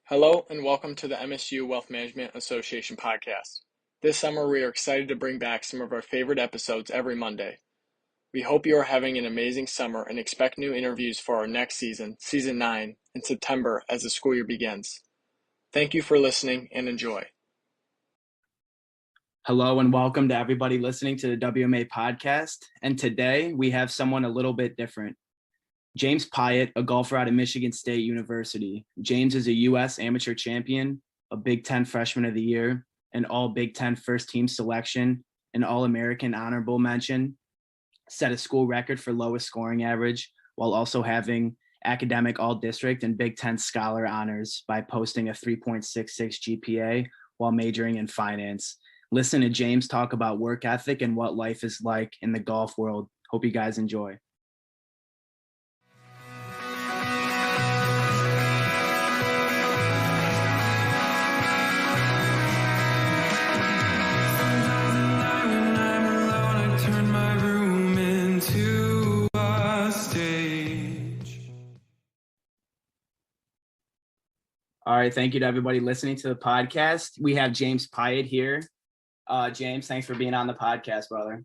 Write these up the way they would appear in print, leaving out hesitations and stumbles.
Hello and welcome to the MSU Wealth Management Association podcast. This summer, we are excited to bring back some of our favorite episodes every Monday. We hope you are having an amazing summer and expect new interviews for our next season, Season 9, in September as the school year begins. Thank you for listening and enjoy. Hello and welcome to everybody listening to the WMA podcast. And today we have someone a little bit different. James Piot, a golfer out of Michigan State University. James is a U.S. amateur champion, a Big Ten Freshman of the Year, an All Big Ten first team selection, an All-American honorable mention, set a school record for lowest scoring average, while also having academic all-district and Big Ten scholar honors by posting a 3.66 GPA while majoring in finance. Listen to James talk about work ethic and what life is like in the golf world. Hope you guys enjoy. All right, thank you to everybody listening to the podcast. We have James Piot here. James, thanks for being on the podcast, brother.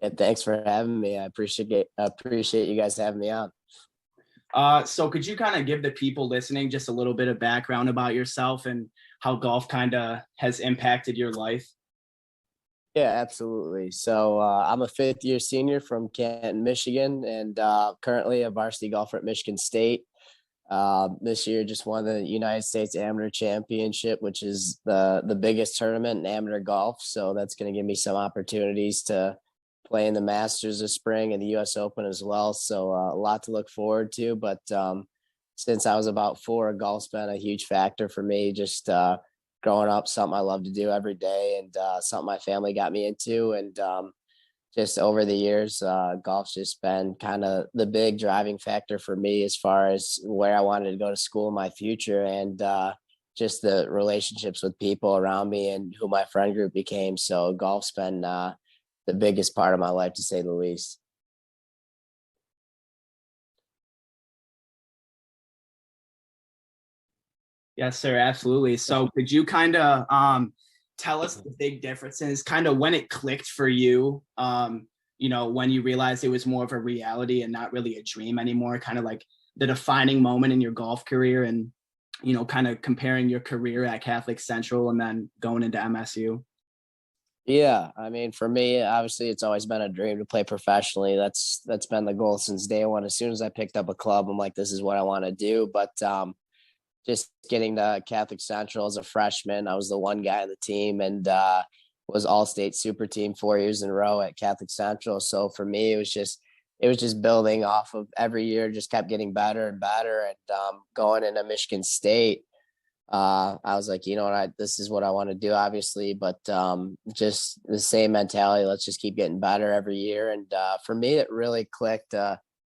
Yeah, thanks for having me. I appreciate you guys having me on. So could you kind of give the people listening just a little bit of background about yourself and how golf kind of has impacted your life? Yeah, absolutely. So I'm a fifth-year senior from Canton, Michigan, and currently a varsity golfer at Michigan State. This year just won the United States Amateur Championship, which is the biggest tournament in amateur golf. So that's going to give me some opportunities to play in the Masters this spring and the U.S. Open as well. So a lot to look forward to. But since I was about 4, golf's been a huge factor for me. Just growing up, something I love to do every day, and something my family got me into. And just over the years, golf's just been kind of the big driving factor for me as far as where I wanted to go to school in my future, and just the relationships with people around me and who my friend group became. So golf's been the biggest part of my life, to say the least. Yes, sir. Absolutely. So could you kind of tell us the big differences, kind of when it clicked for you, when you realized it was more of a reality and not really a dream anymore, kind of like the defining moment in your golf career and, kind of comparing your career at Catholic Central and then going into MSU? Yeah, I mean, for me, obviously, it's always been a dream to play professionally. That's been the goal since day one. As soon as I picked up a club, I'm like, this is what I want to do. But just getting to Catholic Central as a freshman, I was the one guy on the team, and was all-state super team 4 years in a row at Catholic Central. So for me, it was just building off of every year, just kept getting better and better. And going into Michigan State, I was like, you know what, this is what I want to do, obviously, but just the same mentality. Let's just keep getting better every year. And for me, it really clicked.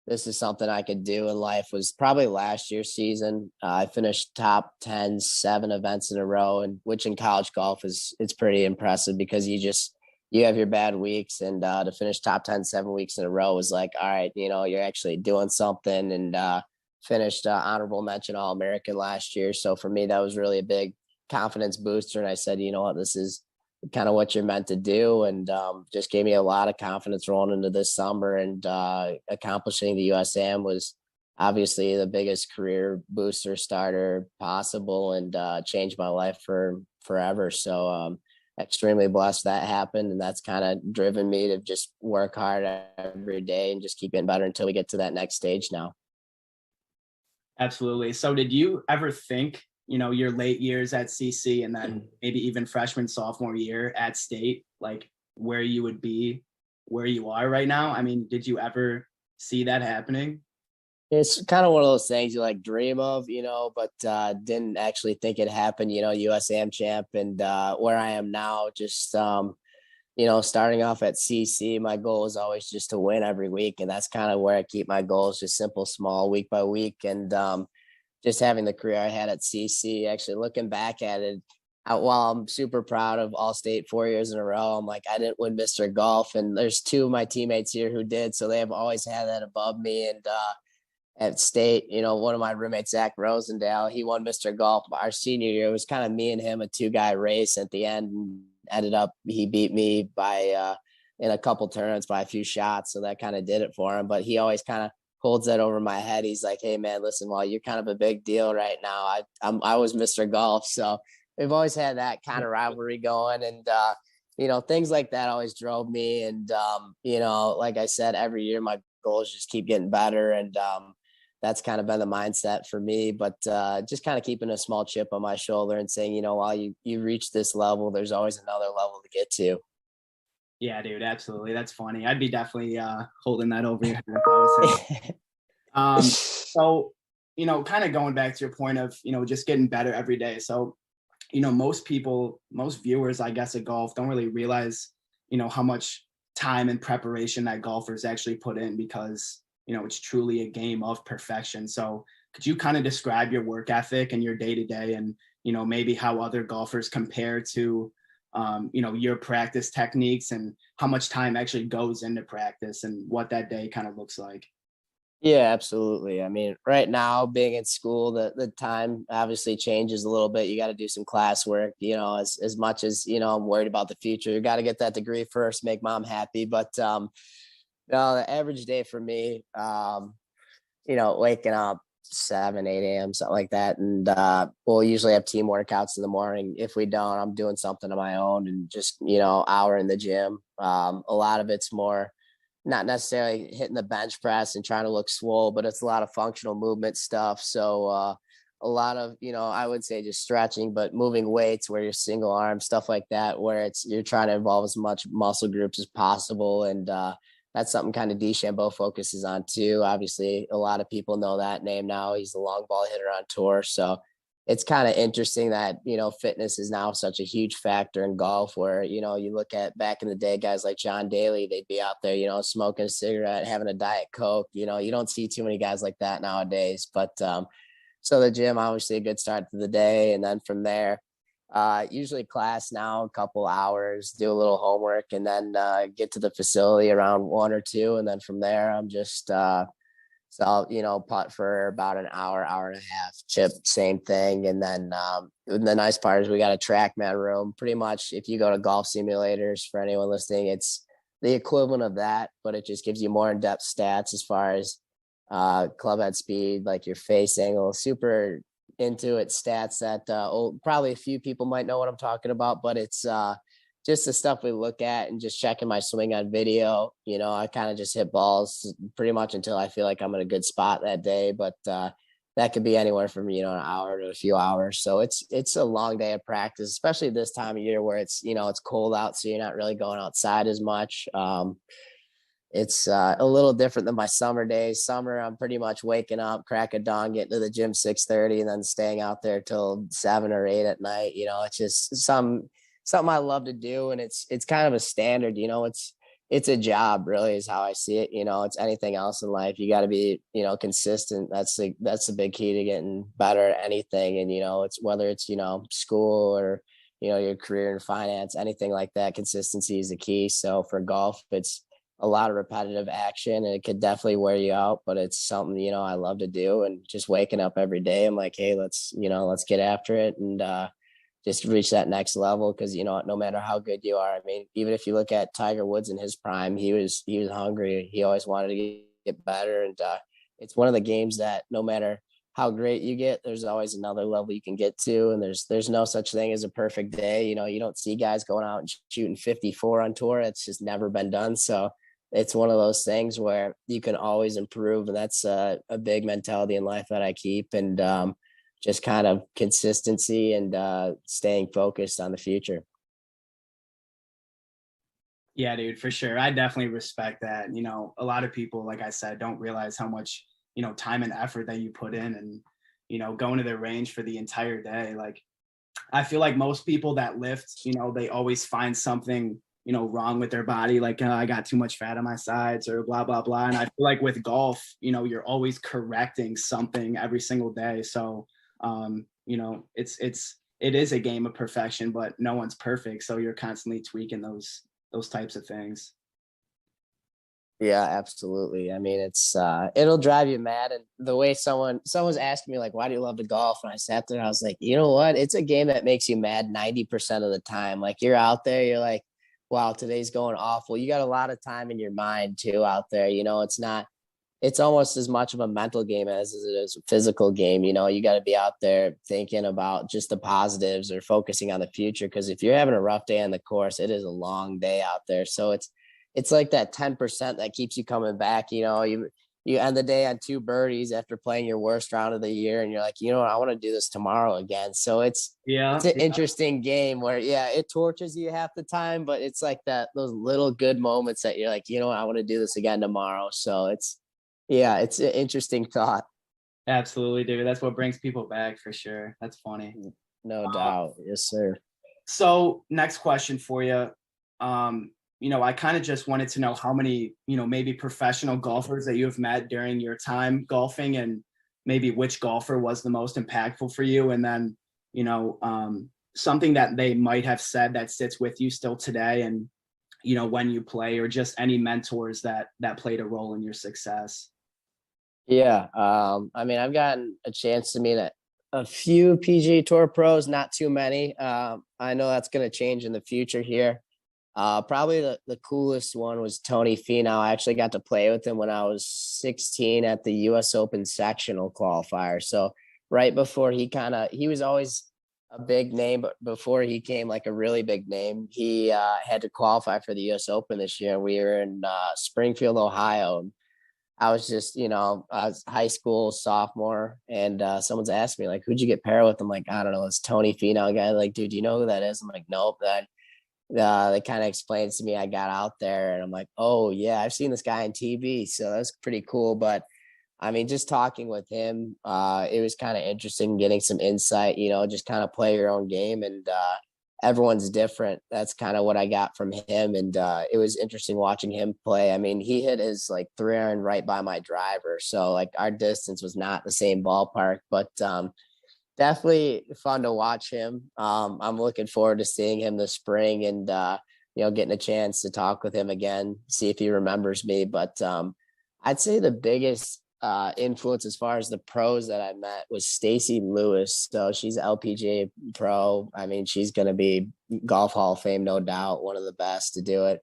This is something I could do in life was probably last year's season. I finished top 10, 7 events in a row, and which in college golf it's pretty impressive because you have your bad weeks, and to finish top 10, 7 weeks in a row was like, all right, you're actually doing something. And finished honorable mention All-American last year. So for me, that was really a big confidence booster. And I said, you know what, this is kind of what you're meant to do, and just gave me a lot of confidence rolling into this summer. And accomplishing the USAM was obviously the biggest career booster starter possible, and changed my life for forever. So extremely blessed that happened, and that's kind of driven me to just work hard every day and just keep getting better until we get to that next stage now. Absolutely. So did you ever think, your late years at CC and then maybe even freshman, sophomore year at State, like where you would be, where you are right now? I mean, did you ever see that happening? It's kind of one of those things you like dream of, but didn't actually think it happened, USAM champ, and where I am now, just, starting off at CC, my goal is always just to win every week. And that's kind of where I keep my goals, just simple, small, week by week. And just having the career I had at CC, actually looking back at it, while I'm super proud of All-State 4 years in a row, I'm like, I didn't win Mr. Golf. And there's 2 of my teammates here who did. So they have always had that above me. And at state, one of my roommates, Zach Rosendale, he won Mr. Golf our senior year. It was kind of me and him, a 2-guy race at the end, and ended up, he beat me by, in a couple tournaments by a few shots. So that kind of did it for him. But he always kind of holds that over my head. He's like, hey man, listen, well, you're kind of a big deal right now. I was Mr. Golf. So we've always had that kind of rivalry going. And, things like that always drove me. And, like I said, every year my goals just keep getting better. And, that's kind of been the mindset for me, but just kind of keeping a small chip on my shoulder and saying, while you reach this level, there's always another level to get to. Yeah, dude, absolutely. That's funny. I'd be definitely holding that over your head if I was him. So, kind of going back to your point of, just getting better every day. So, most viewers, I guess, at golf don't really realize, how much time and preparation that golfers actually put in, because it's truly a game of perfection. So could you kind of describe your work ethic and your day-to-day, and, maybe how other golfers compare to, your practice techniques, and how much time actually goes into practice, and what that day kind of looks like? Yeah, absolutely. I mean, right now being in school, the time obviously changes a little bit. You got to do some classwork, as much as, I'm worried about the future. You got to get that degree first, make mom happy. But, the average day for me, waking up 7, 8 a.m., something like that. And we'll usually have team workouts in the morning. If we don't, I'm doing something on my own, and just, hour in the gym. A lot of it's more not necessarily hitting the bench press and trying to look swole, but it's a lot of functional movement stuff. So a lot of, I would say just stretching, but moving weights where you're single arm, stuff like that, where you're trying to involve as much muscle groups as possible. And that's something kind of DeChambeau focuses on too. Obviously, a lot of people know that name now. He's the long ball hitter on tour. So it's kind of interesting that, fitness is now such a huge factor in golf, where, you look at back in the day, guys like John Daly, they'd be out there, smoking a cigarette, having a Diet Coke. You don't see too many guys like that nowadays. But so the gym, obviously a good start to the day. And then from there, usually class now, a couple hours, do a little homework, and then get to the facility around 1 or 2. And then from there, I'm just, so I'll, putt for about an hour, hour and a half, chip, same thing. And then the nice part is we got a TrackMan room. Pretty much if you go to golf simulators, for anyone listening, it's the equivalent of that, but it just gives you more in-depth stats as far as club head speed, like your face angle, super into it stats that probably a few people might know what I'm talking about, but it's just the stuff we look at, and just checking my swing on video. I kind of just hit balls pretty much until I feel like I'm in a good spot that day. But that could be anywhere from, an hour to a few hours. So it's a long day of practice, especially this time of year where it's, it's cold out. So you're not really going outside as much. It's a little different than my summer days. Summer, I'm pretty much waking up, crack of dawn, getting to the gym 6:30, and then staying out there till 7 or 8 at night. It's just something I love to do, and it's kind of a standard. It's a job, really, is how I see it. It's anything else in life. You got to be, consistent. That's the big key to getting better at anything. And it's whether it's school or your career in finance, anything like that. Consistency is the key. So for golf, it's a lot of repetitive action, and it could definitely wear you out, but it's something, I love to do. And just waking up every day, I'm like, hey, let's get after it, and just reach that next level. Cause no matter how good you are, I mean, even if you look at Tiger Woods in his prime, he was hungry. He always wanted to get better. And it's one of the games that no matter how great you get, there's always another level you can get to. And there's no such thing as a perfect day. You don't see guys going out and shooting 54 on tour. It's just never been done. So it's one of those things where you can always improve. And that's a big mentality in life that I keep. And just kind of consistency and staying focused on the future. Yeah, dude, for sure. I definitely respect that. A lot of people, like I said, don't realize how much, time and effort that you put in, and, going to the range for the entire day. Like, I feel like most people that lift, they always find something, wrong with their body. Like, I got too much fat on my sides, or blah, blah, blah. And I feel like with golf, you're always correcting something every single day. So, it is a game of perfection, but no one's perfect. So you're constantly tweaking those types of things. Yeah, absolutely. I mean, it's it'll drive you mad. And the way someone's asking me like, why do you love to golf? And I sat there and I was like, you know what? It's a game that makes you mad 90% of the time. Like you're out there, you're like, wow, today's going awful. You got a lot of time in your mind too out there. It's almost as much of a mental game as it is a physical game. You got to be out there thinking about just the positives or focusing on the future. Because if you're having a rough day on the course, it is a long day out there. So it's like that 10% that keeps you coming back. You end the day on two birdies after playing your worst round of the year, and you're like, you know what, I want to do this tomorrow again. So it's Yeah. an interesting game where it tortures you half the time, but it's like those little good moments that you're like, you know what, I want to do this again tomorrow. So it's an interesting thought. Absolutely, David. That's what brings people back for sure. That's funny. No Uh, doubt. Yes, sir. so next question for you. I kind of just wanted to know how many, maybe professional golfers that you have met during your time golfing, and maybe which golfer was the most impactful for you. And then, something that they might have said that sits with you still today, and, when you play, or just any mentors that played a role in your success. Yeah. I mean, I've gotten a chance to meet a few PGA Tour pros, not too many. I know that's going to change in the future here. Probably the coolest one was Tony Finau. I actually got to play with him when I was 16 at the US Open sectional qualifier. So right before he was always a big name, but before he came like a really big name, he had to qualify for the US Open this year. We were in Springfield, Ohio. I was just, I was high school sophomore, and someone's asked me like, "Who'd you get paired with?" I'm like, "I don't know, it's Tony Finau guy." Like, dude, do you know who that is? I'm like, "Nope." Then they kind of explained to me. I got out there, and I'm like, "Oh yeah, I've seen this guy on TV." So that's pretty cool. But I mean, just talking with him, it was kind of interesting getting some insight. Just kind of play your own game, and everyone's different. That's kind of what I got from him, and it was interesting watching him play. I mean, he hit his like 3-iron right by my driver, so like our distance was not the same ballpark, but definitely fun to watch him. I'm looking forward to seeing him this spring, and getting a chance to talk with him again, see if he remembers me. But I'd say the biggest influence as far as the pros that I met was Stacy Lewis. So she's LPGA pro. I mean, she's going to be Golf Hall of Fame, no doubt, one of the best to do it.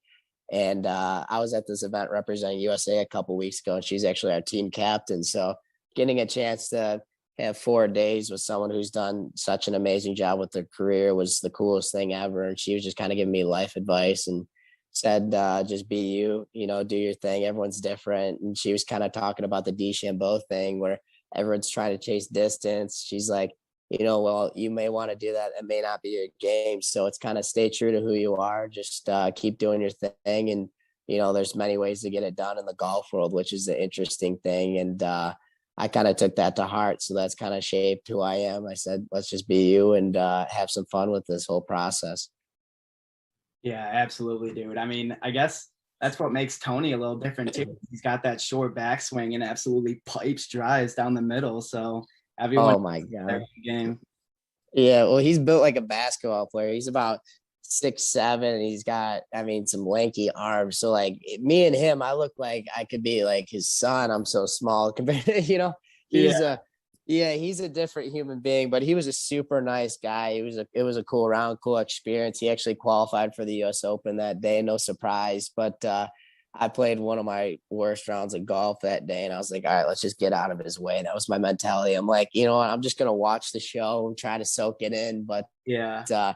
And I was at this event representing USA a couple weeks ago, and she's actually our team captain. So getting a chance to have 4 days with someone who's done such an amazing job with their career was the coolest thing ever. And she was just kind of giving me life advice and said, just be you, do your thing. Everyone's different. And she was kind of talking about the DeChambeau thing where everyone's trying to chase distance. She's like, well, you may want to do that. It may not be your game. So it's kind of stay true to who you are. Just keep doing your thing. And, there's many ways to get it done in the golf world, which is the interesting thing. And, I kind of took that to heart. So that's kind of shaped who I am. I said, let's just be you and have some fun with this whole process. Yeah, absolutely, dude. I mean, I guess that's what makes Tony a little different too. He's got that short backswing and absolutely pipes drives down the middle. So everyone Oh my God. game. Yeah. Well, he's built like a basketball player. He's about 6'7", and he's got, I mean, some lanky arms. So like me and him, I look like I could be like his son. I'm so small compared to, Yeah. he's a, yeah, he's a different human being, but he was a super nice guy. It was a cool round, cool experience. He actually qualified for the US Open that day. No surprise, but, I played one of my worst rounds of golf that day, and I was like, all right, let's just get out of his way. That was my mentality. I'm like, you know what? I'm just going to watch the show and try to soak it in. But, Yeah.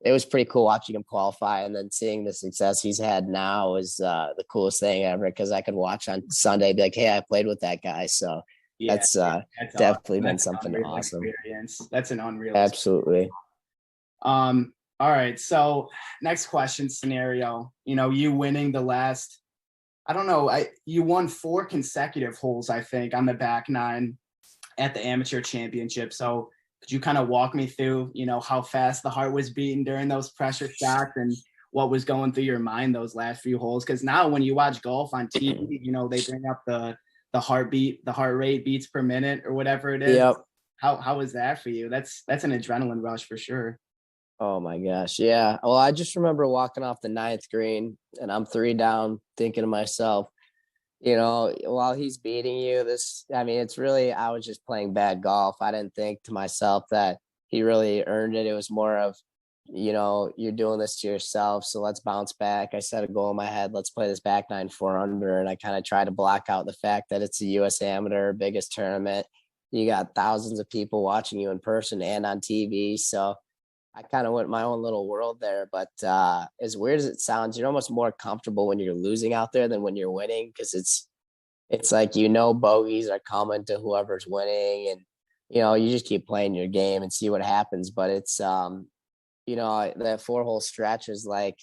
it was pretty cool watching him qualify, and then seeing the success he's had now is the coolest thing ever, because I could watch on Sunday, be like, hey, I played with that guy. So Yeah. that's That's awesome. definitely been That's an something unreal awesome. experience. That's an unreal experience. Absolutely. All right. So next question scenario, you winning the last, I don't know, you won 4 consecutive holes, I think, on the back nine at the amateur championship. So could you kind of walk me through, how fast the heart was beating during those pressure shots and what was going through your mind those last few holes? Because now when you watch golf on TV, they bring up the heartbeat, the heart rate beats per minute or whatever it is. Yep. How was that for you? That's an adrenaline rush for sure. Oh my gosh. Yeah. Well, I just remember walking off the ninth green, and I'm 3 down, thinking to myself, while he's beating you, it's really, I was just playing bad golf. I didn't think to myself that he really earned it. It was more of, you're doing this to yourself. So let's bounce back. I set a goal in my head. Let's play this back 9 4 under. And I kind of tried to block out the fact that it's the US Amateur, biggest tournament. You got thousands of people watching you in person and on TV. So I kind of went my own little world there. But as weird as it sounds, you're almost more comfortable when you're losing out there than when you're winning, because it's like, bogeys are coming to whoever's winning, and you just keep playing your game and see what happens. But it's that 4 hole stretch is like,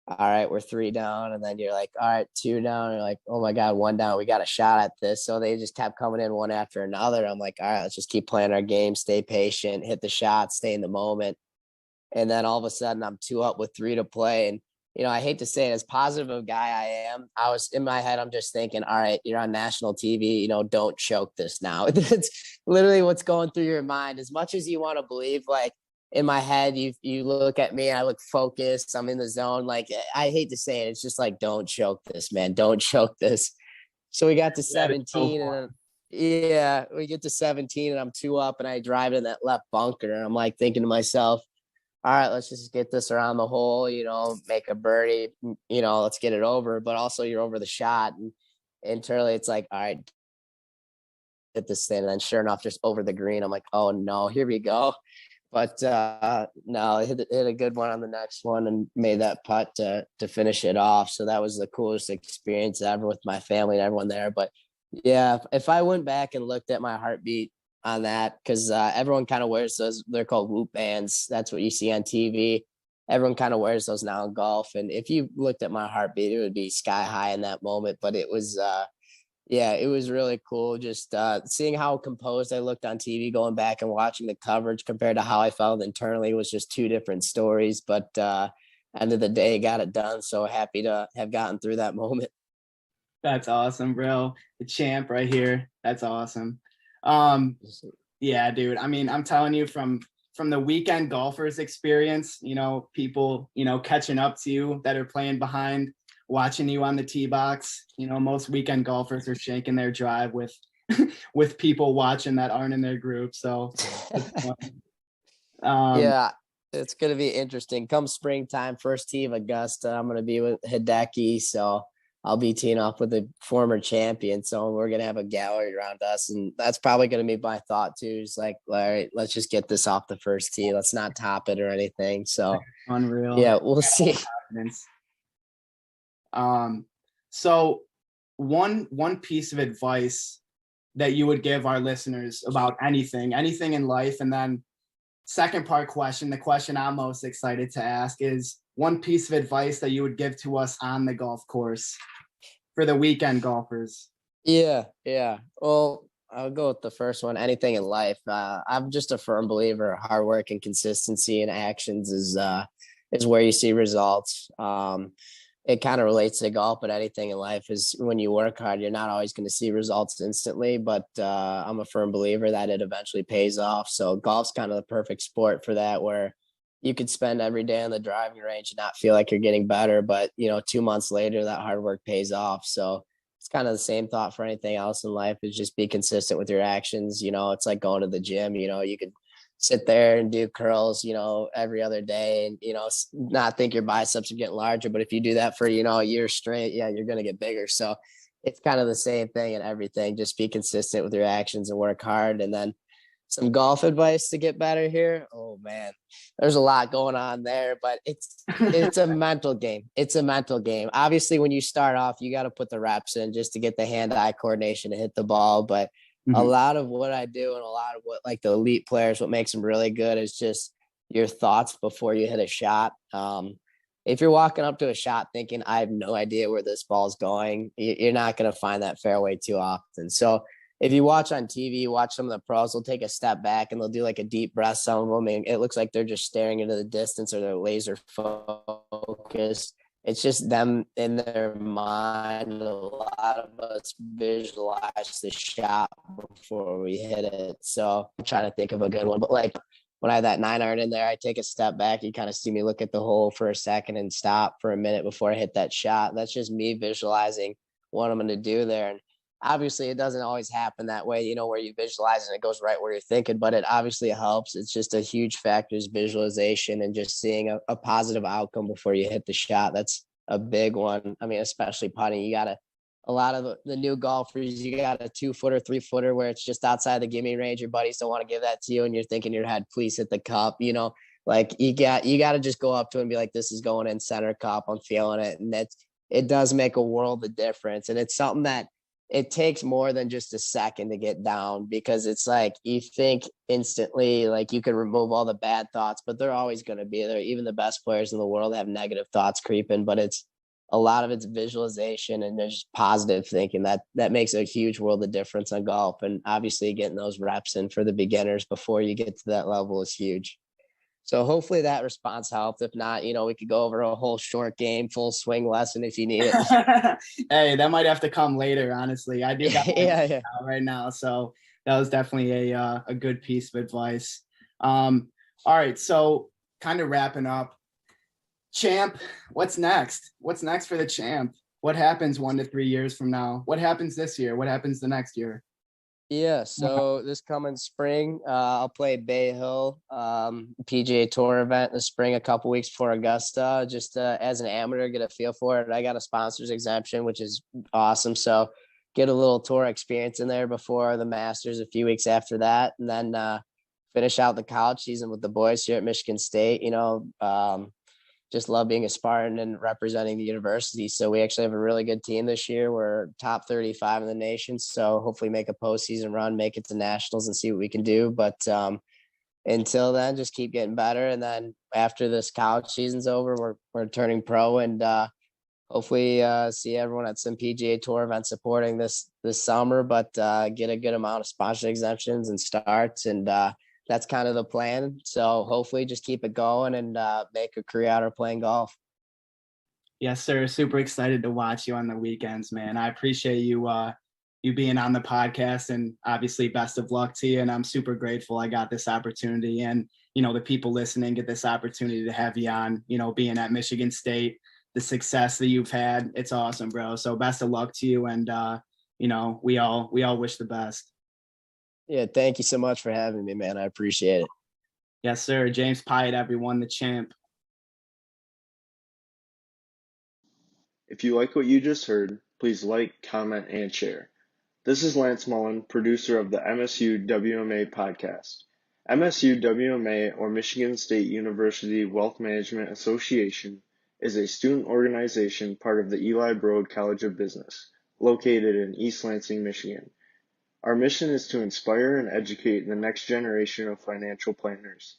all right, we're 3 down, and then you're like, all right, 2 down. You're like, oh my God, 1 down. We got a shot at this. So they just kept coming in one after another. I'm like, all right, let's just keep playing our game, stay patient, hit the shot, stay in the moment. And then all of a sudden I'm 2 up with 3 to play. And, I hate to say it, as positive a guy I am, I was in my head, I'm just thinking, all right, you're on national TV, don't choke this now. It's literally what's going through your mind. As much as you want to believe, like, in my head, you look at me, I look focused, I'm in the zone. Like, I hate to say it, it's just like, don't choke this, man. Don't choke this. So we got to 17, and then, yeah, we get to 17 and I'm 2 up, and I drive it in that left bunker. And I'm like thinking to myself, all right, let's just get this around the hole, make a birdie, let's get it over. But also you're over the shot. And internally it's like, all right, hit this thing. And then sure enough, just over the green, I'm like, oh no, here we go. But no, hit a good one on the next one and made that putt to finish it off. So that was the coolest experience ever with my family and everyone there. But yeah, if I went back and looked at my heartbeat on that, because everyone kind of wears those, they're called whoop bands. That's what you see on TV. Everyone kind of wears those now in golf. And if you looked at my heartbeat, it would be sky high in that moment. But it was yeah, it was really cool just seeing how composed I looked on TV, going back and watching the coverage compared to how I felt internally was just 2 different stories. But end of the day, got it done. So happy to have gotten through that moment. That's awesome, bro. The champ right here. That's awesome. Yeah, dude. I mean, I'm telling you, from the weekend golfers experience, people, catching up to you that are playing behind, watching you on the tee box. Most weekend golfers are shaking their drive with with people watching that aren't in their group. So yeah, it's gonna be interesting. Come springtime, first tee of Augusta, I'm gonna be with Hideki, so I'll be teeing off with a former champion. So we're gonna have a gallery around us, and that's probably gonna be my thought too. It's like, all right, let's just get this off the first tee. Let's not top it or anything. So unreal. Yeah, we'll see. So one piece of advice that you would give our listeners about anything in life, and then second part question, the question I'm most excited to ask is one piece of advice that you would give to us on the golf course for the weekend golfers. Yeah. Well, I'll go with the first one. Anything in life. I'm just a firm believer. Hard work and consistency and actions is where you see results. It kind of relates to golf, but anything in life is when you work hard, you're not always going to see results instantly, but I'm a firm believer that it eventually pays off. So golf's kind of the perfect sport for that, where you could spend every day on the driving range and not feel like you're getting better, but 2 months later, that hard work pays off. So it's kind of the same thought for anything else in life, is just be consistent with your actions. It's like going to the gym. You could sit there and do curls, every other day, and, not think your biceps are getting larger. But if you do that for, a year straight, yeah, you're going to get bigger. So it's kind of the same thing in everything. Just be consistent with your actions and work hard. And then some golf advice to get better here. Oh man, there's a lot going on there, but it's a mental game. It's a mental game. Obviously, when you start off, you got to put the reps in just to get the hand-eye coordination to hit the ball. But a lot of what I do, and a lot of what, like, the elite players, what makes them really good is just your thoughts before you hit a shot. If you're walking up to a shot thinking, I have no idea where this ball's going, you're not going to find that fairway too often. So if you watch on TV, watch some of the pros, they'll take a step back and they'll do like a deep breath. Some of them, and it looks like they're just staring into the distance, or they're laser focused. It's just them in their mind. A lot of us visualize the shot before we hit it. So I'm trying to think of a good one, but like when I have that 9-iron in there, I take a step back. You kind of see me look at the hole for a second and stop for a minute before I hit that shot. That's just me visualizing what I'm going to do there. And obviously it doesn't always happen that way, where you visualize and it goes right where you're thinking, but it obviously helps. It's just a huge factor is visualization and just seeing a positive outcome before you hit the shot. That's a big one. I mean, especially putting, a lot of the new golfers, you got a 2-footer, 3-footer where it's just outside the gimme range. Your buddies don't want to give that to you, and you're thinking in your head, please hit the cup. Like you got to just go up to it and be like, this is going in center cup. I'm feeling it, and it does make a world of difference. And it's something that it takes more than just a second to get down, because it's like you think instantly, like you can remove all the bad thoughts, but they're always going to be there. Even the best players in the world have negative thoughts creeping, but it's a lot of it's visualization and just positive thinking that makes a huge world of difference on golf. And obviously getting those reps in for the beginners before you get to that level is huge. So hopefully that response helped. If not, we could go over a whole short game, full swing lesson if you need it. Hey, that might have to come later, honestly. I do got yeah. right now. So that was definitely a good piece of advice. All right. So kind of wrapping up. Champ, what's next? What's next for the champ? What happens 1 to 3 years from now? What happens this year? What happens the next year? Yeah, so this coming spring, I'll play Bay Hill PGA Tour event in the spring, a couple weeks before Augusta, just as an amateur, get a feel for it. I got a sponsor's exemption, which is awesome. So get a little tour experience in there before the Masters a few weeks after that, and then finish out the college season with the boys here at Michigan State. Just love being a Spartan and representing the university. So we actually have a really good team this year. We're top 35 in the nation. So hopefully make a postseason run, make it to nationals and see what we can do. But until then, just keep getting better. And then after this college season's over, we're turning pro, and hopefully see everyone at some PGA Tour events supporting this summer, but get a good amount of sponsor exemptions and starts, and that's kind of the plan. So hopefully just keep it going and make a career out of playing golf. Yes, sir. Super excited to watch you on the weekends, man. I appreciate you you being on the podcast, and obviously best of luck to you. And I'm super grateful I got this opportunity, and the people listening get this opportunity to have you on, being at Michigan State, the success that you've had. It's awesome, bro. So best of luck to you, and we all wish the best. Yeah, thank you so much for having me, man. I appreciate it. Yes, sir. James Piot, everyone, the champ. If you like what you just heard, please like, comment, and share. This is Lance Mullen, producer of the MSU-WMA podcast. MSU-WMA, or Michigan State University Wealth Management Association, is a student organization part of the Eli Broad College of Business, located in East Lansing, Michigan. Our mission is to inspire and educate the next generation of financial planners.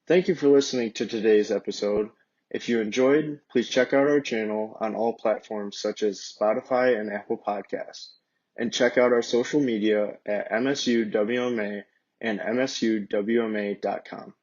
Thank you for listening to today's episode. If you enjoyed, please check out our channel on all platforms such as Spotify and Apple Podcasts, and check out our social media at MSUWMA and MSUWMA.com.